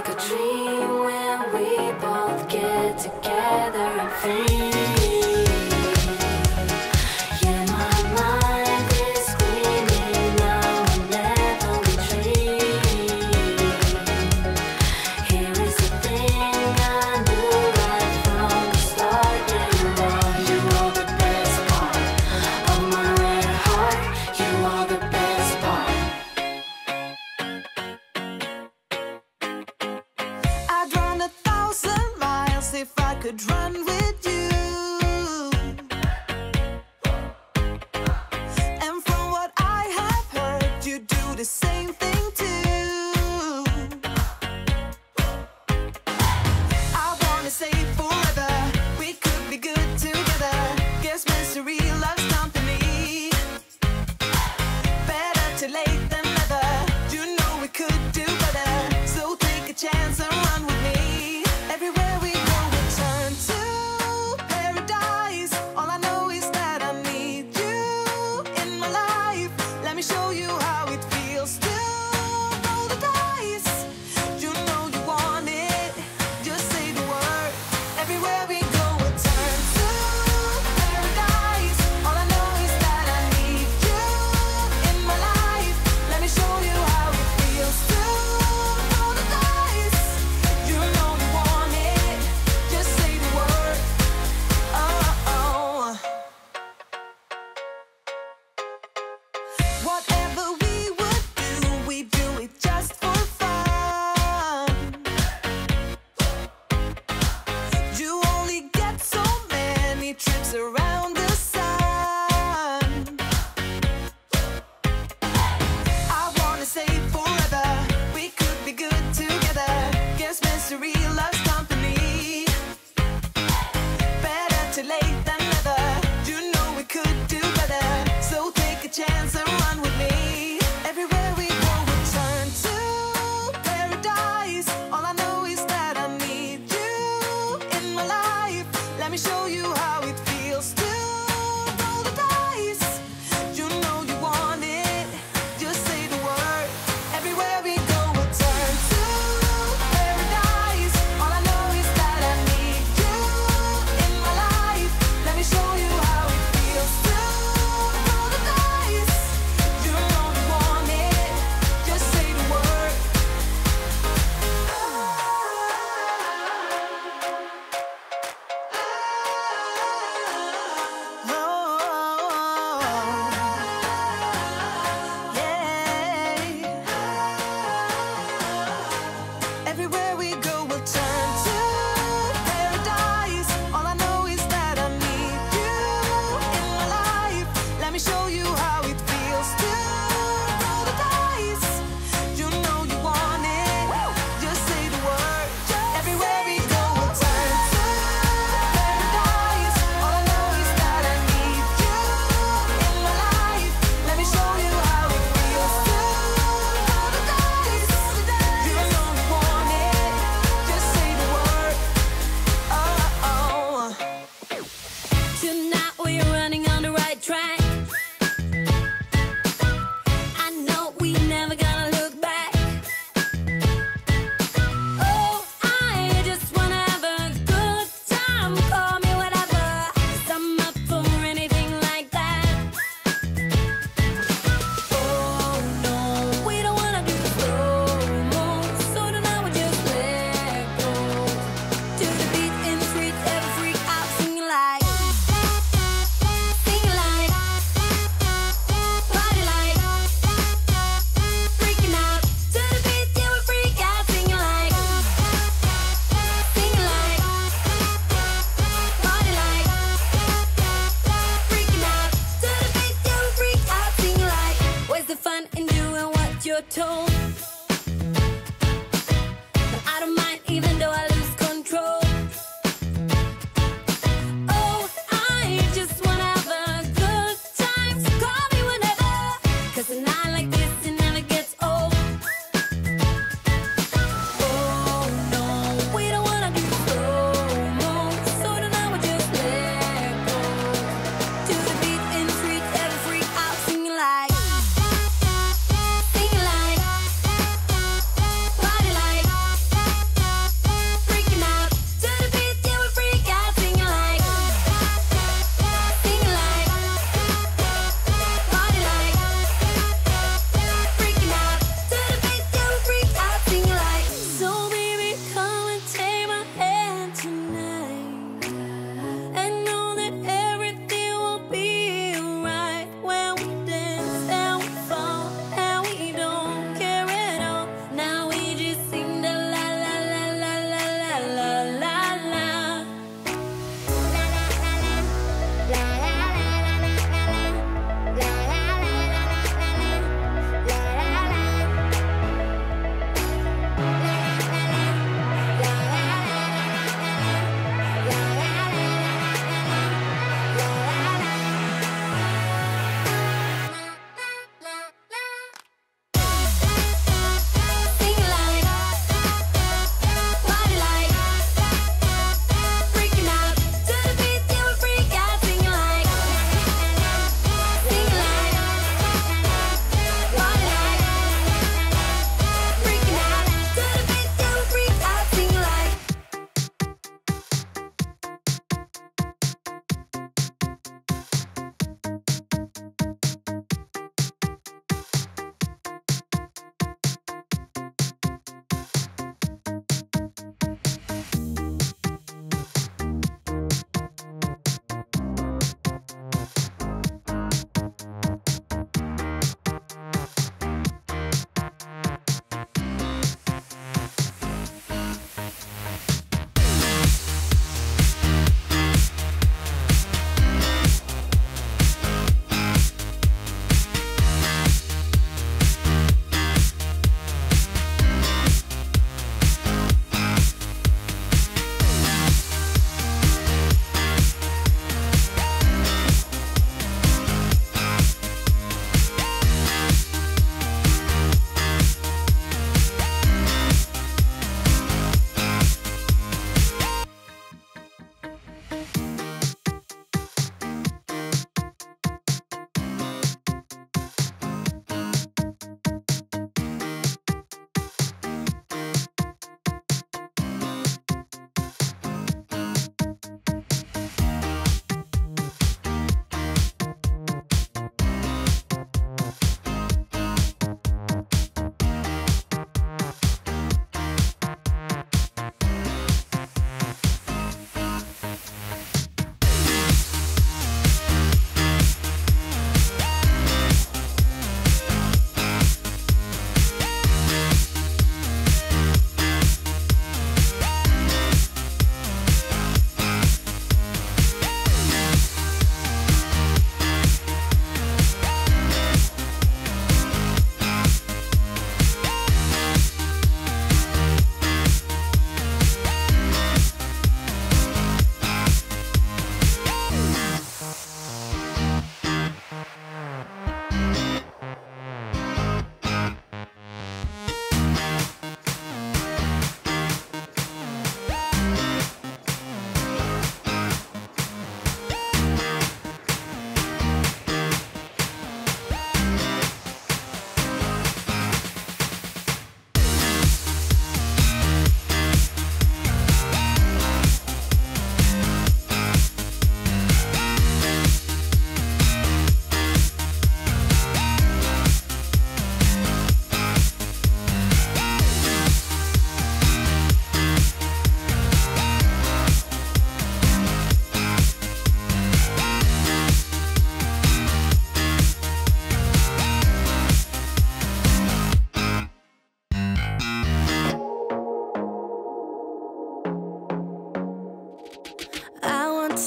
like a dream when we both get together and feel. Yeah, my mind is screaming now whenever we dream. Here is the thing I knew right from the start. Yeah, you are the best part of my red heart. You are the best part. I'd run 1,000 miles if I could run with you. And from what I have heard, you do the same thing too. I wanna say forever, we could be good together. Guess misery loves company. Better too late than never. You know we could do better. So take a chance and run with me. Everywhere we go, we turn to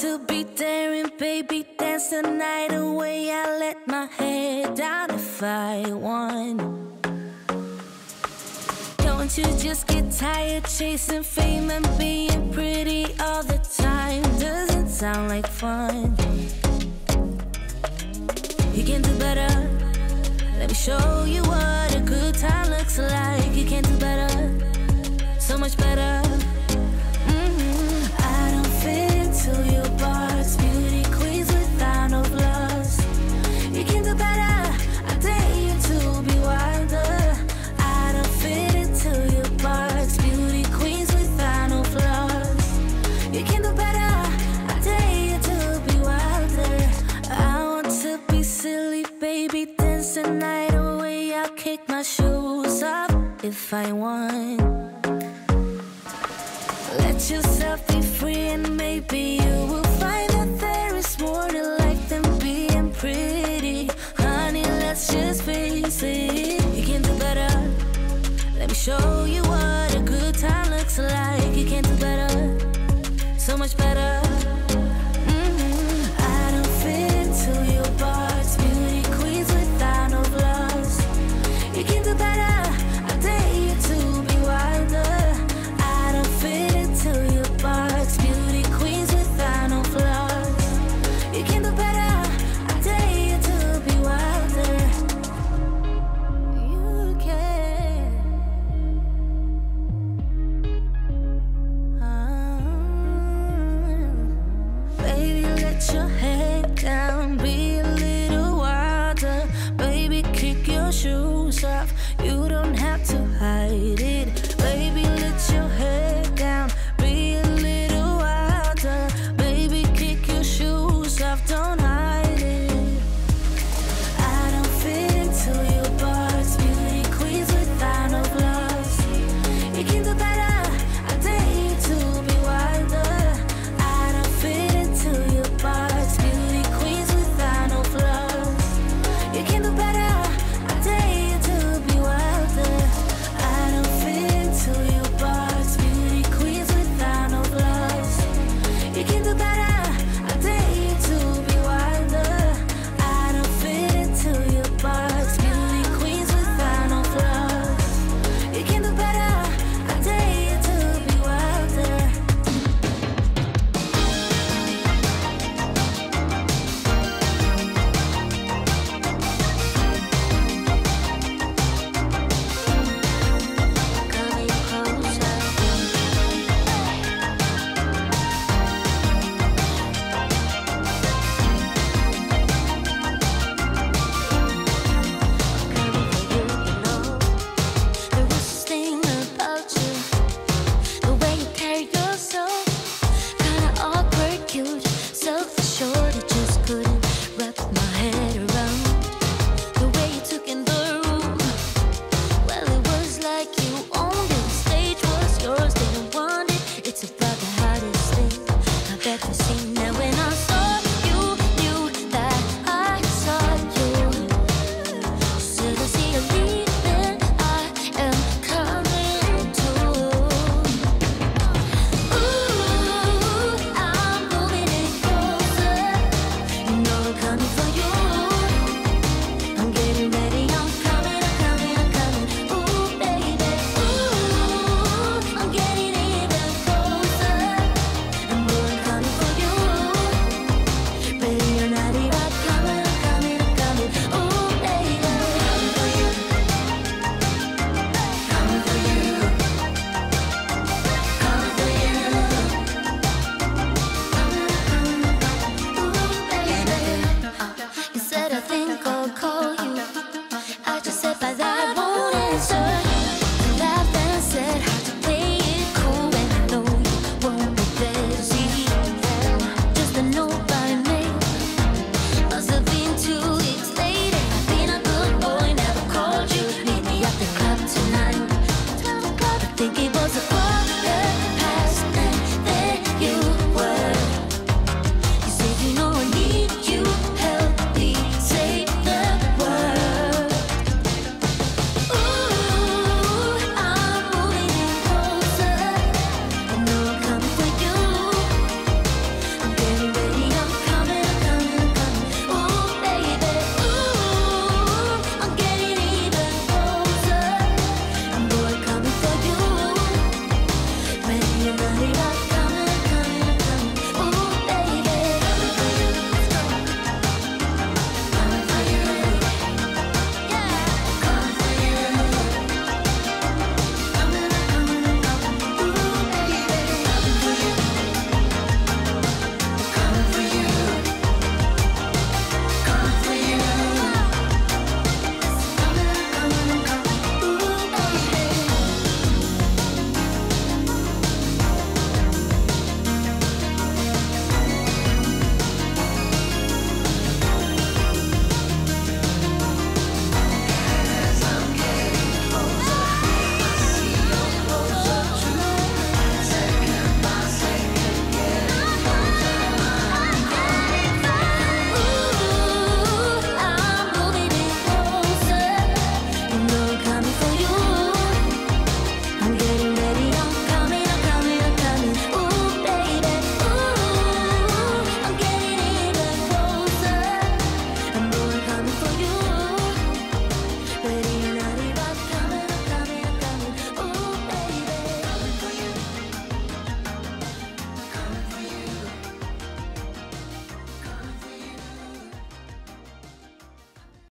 to be daring, baby, dance the night away. I let my head down if I won. Don't you just get tired chasing fame and being pretty all the time? Doesn't sound like fun. You can do better. Let me show you what a good time looks like. You can do better, so much better. I don't fit into your box. Beauty queens without no flaws. You can do better. I dare you to be wilder. I don't fit into your box. Beauty queens without no flaws. You can do better. I dare you to be wilder. I want to be silly, baby, dance the night away. I'll kick my shoes off if I want. Let yourself be free and maybe you will find that there is more to life than being pretty. Honey, let's just face it. You can do better. Let me show you what